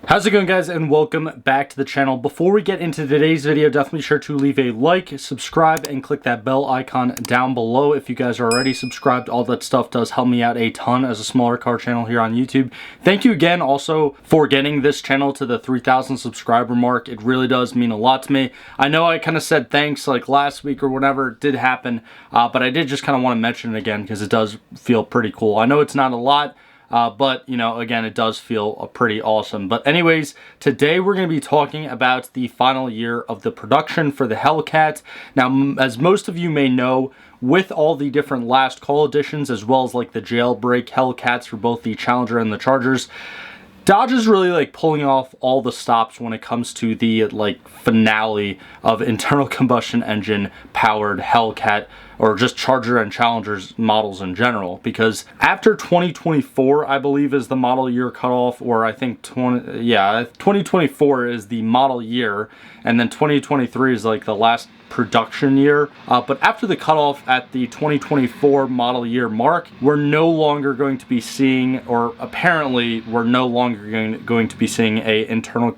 How's it going, guys, and welcome back to the channel. Before we get into today's video, definitely be sure to leave a like, subscribe, and click that bell icon down below. If you guys are already subscribed, all that stuff does help me out a ton as a smaller car channel here on YouTube. Thank you again also for getting this channel to the 3,000 subscriber mark. It really does mean a lot to me. I know I kind of said thanks like last week or whenever it did happen, but I did just kind of want to mention it again because it does feel pretty cool. I know it's not a lot, but, you know, again, it does feel pretty awesome. But anyways, today we're going to be talking about the final year of the production for the Hellcat. Now, as most of you may know, with all the different last call editions, as well as like the jailbreak Hellcats for both the Challenger and the Chargers, Dodge is really like pulling off all the stops when it comes to the like finale of internal combustion engine powered Hellcat, or just Charger and Challengers models in general, because after 2024, I believe, is the model year cutoff, or I think 2024 is the model year, and then 2023 is like the last production year. But after the cutoff at the 2024 model year mark, we're no longer going to be seeing, or apparently we're no longer going to be seeing a internal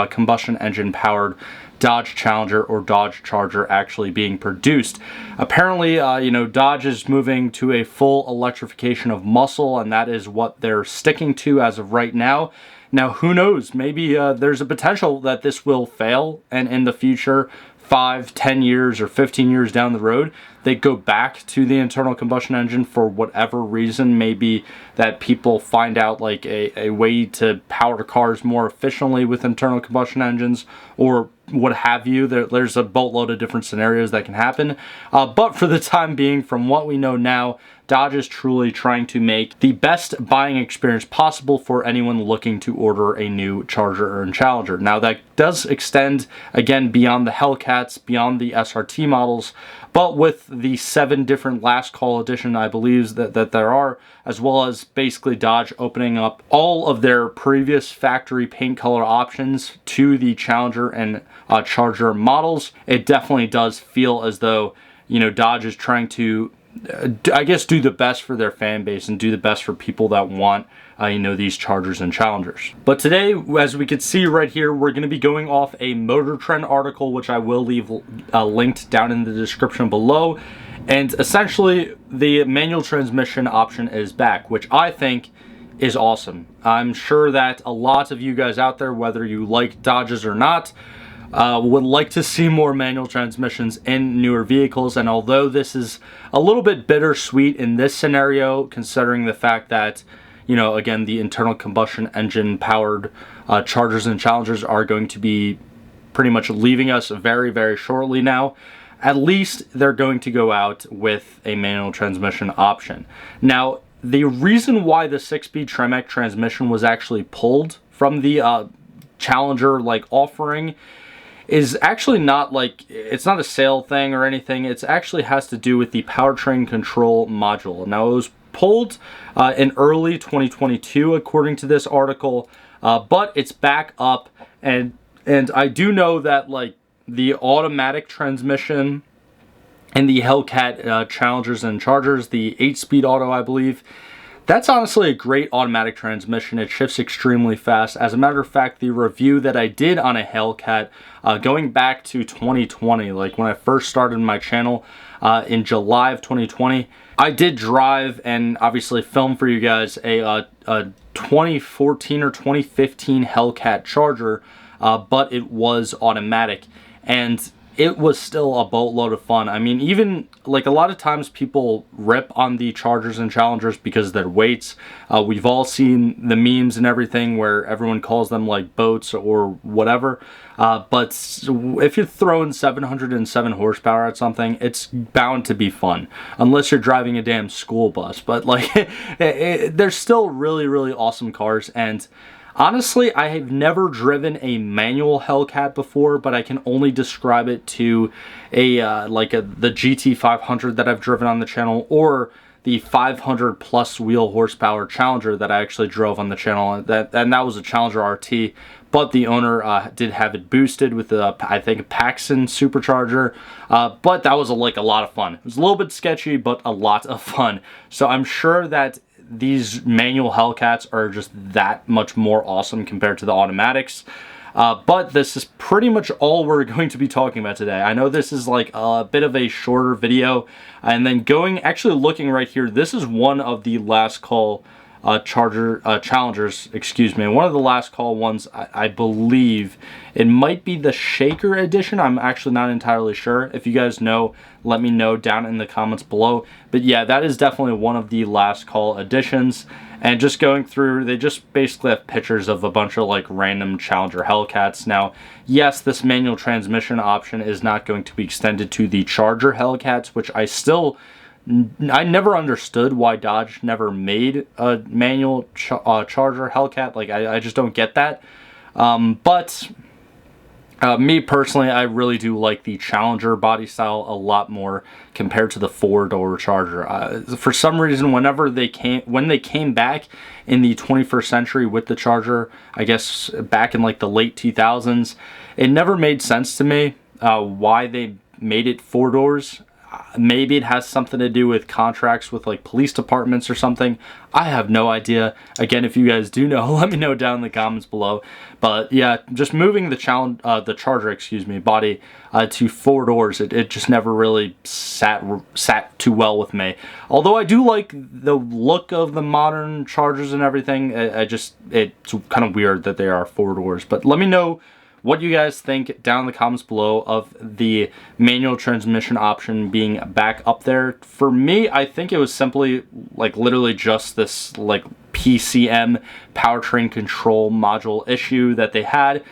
combustion engine powered Dodge Challenger or Dodge Charger actually being produced. Apparently, you know, Dodge is moving to a full electrification of muscle, and that is what they're sticking to as of right now. Now, who knows? Maybe there's a potential that this will fail, and in the future, 5, 10 years, or 15 years down the road, they go back to the internal combustion engine for whatever reason. Maybe that people find out like a way to power cars more efficiently with internal combustion engines, or what have you. There's a boatload of different scenarios that can happen. But for the time being, from what we know now, Dodge is truly trying to make the best buying experience possible for anyone looking to order a new Charger and Challenger. Now, that does extend, again, beyond the Hellcats, beyond the SRT models, but with the 7 different last call edition, I believe that there are, as well as basically Dodge opening up all of their previous factory paint color options to the Challenger and Charger models, it definitely does feel as though, you know, Dodge is trying to, I guess, do the best for their fan base and do the best for people that want, you know, these Chargers and Challengers. But today, as we can see right here, we're going to be going off a Motor Trend article, which I will leave linked down in the description below. And essentially, the manual transmission option is back, which I think is awesome. I'm sure that a lot of you guys out there, whether you like Dodges or not, would like to see more manual transmissions in newer vehicles. And although this is a little bit bittersweet in this scenario, considering the fact that, you know, again, the internal combustion engine powered Chargers and Challengers are going to be pretty much leaving us very, very shortly now, at least they're going to go out with a manual transmission option. Now, the reason why the 6-speed Tremec transmission was actually pulled from the Challenger like offering is actually not like, it's not a sale thing or anything. It actually has to do with the powertrain control module. Now, it was pulled in early 2022, according to this article, but it's back up, and I do know that like the automatic transmission in the Hellcat Challengers and Chargers, the 8-speed auto, I believe, that's honestly a great automatic transmission. It shifts extremely fast. As a matter of fact, the review that I did on a Hellcat going back to 2020, like when I first started my channel in July of 2020, I did drive and obviously film for you guys a 2014 or 2015 Hellcat Charger, but it was automatic, and it was still a boatload of fun. I mean, even like a lot of times people rip on the Chargers and Challengers because of their weights. We've all seen the memes and everything where everyone calls them like boats or whatever. But if you're throwing 707 horsepower at something, it's bound to be fun, unless you're driving a damn school bus. But like, they're still really, really awesome cars. And honestly, I have never driven a manual Hellcat before, but I can only describe it to the GT500 that I've driven on the channel, or the 500 plus wheel horsepower Challenger that I actually drove on the channel, and that was a Challenger RT, but the owner did have it boosted with I think a Paxton supercharger, but that was like a lot of fun. It was a little bit sketchy, but a lot of fun. So I'm sure that these manual Hellcats are just that much more awesome compared to the automatics. But this is pretty much all we're going to be talking about today. I know this is like a bit of a shorter video, and then actually looking right here, this is one of the last call challengers, excuse me, one of the last call ones. I believe it might be the Shaker edition. I'm actually not entirely sure. If you guys know, let me know down in the comments below. But yeah, that is definitely one of the last call editions. And just going through, they just basically have pictures of a bunch of like random Challenger Hellcats. Now, yes, this manual transmission option is not going to be extended to the Charger Hellcats, which I never understood why Dodge never made a manual Charger Hellcat. Like, I just don't get that. But me personally, I really do like the Challenger body style a lot more compared to the four-door Charger. For some reason, when they came back in the 21st century with the Charger, I guess back in like the late 2000s, it never made sense to me why they made it four doors. Maybe it has something to do with contracts with like police departments or something. I have no idea. Again, if you guys do know, let me know down in the comments below. But yeah, just moving the Charger, excuse me, body to four doors, it just never really sat too well with me. Although I do like the look of the modern Chargers and everything, it's kind of weird that they are four doors. But let me know what you guys think down in the comments below of the manual transmission option being back up there. For me, I think it was simply like literally just this like PCM powertrain control module issue that they had.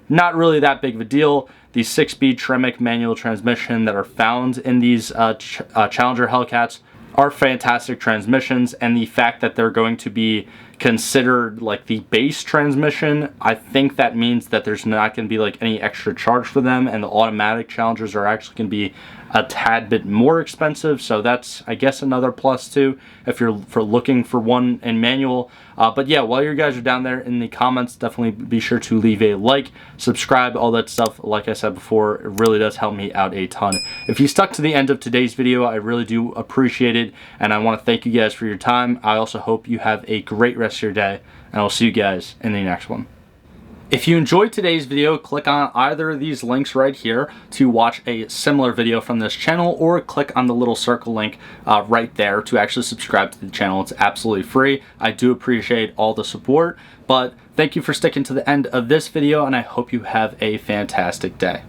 Not really that big of a deal. The 6-speed Tremec manual transmission that are found in these Challenger Hellcats are fantastic transmissions, and the fact that they're going to be considered like the base transmission, I think that means that there's not going to be like any extra charge for them, and the automatic Challengers are actually going to be a tad bit more expensive. So that's, I guess, another plus too if you're looking for one in manual. But yeah, while you guys are down there in the comments, definitely be sure to leave a like, subscribe, all that stuff. Like I said before, it really does help me out a ton. If you stuck to the end of today's video, I really do appreciate it, and I want to thank you guys for your time. I also hope you have a great rest of your day, and I'll see you guys in the next one. If you enjoyed today's video, click on either of these links right here to watch a similar video from this channel, or click on the little circle link right there to actually subscribe to the channel. It's absolutely free. I do appreciate all the support, but thank you for sticking to the end of this video, and I hope you have a fantastic day.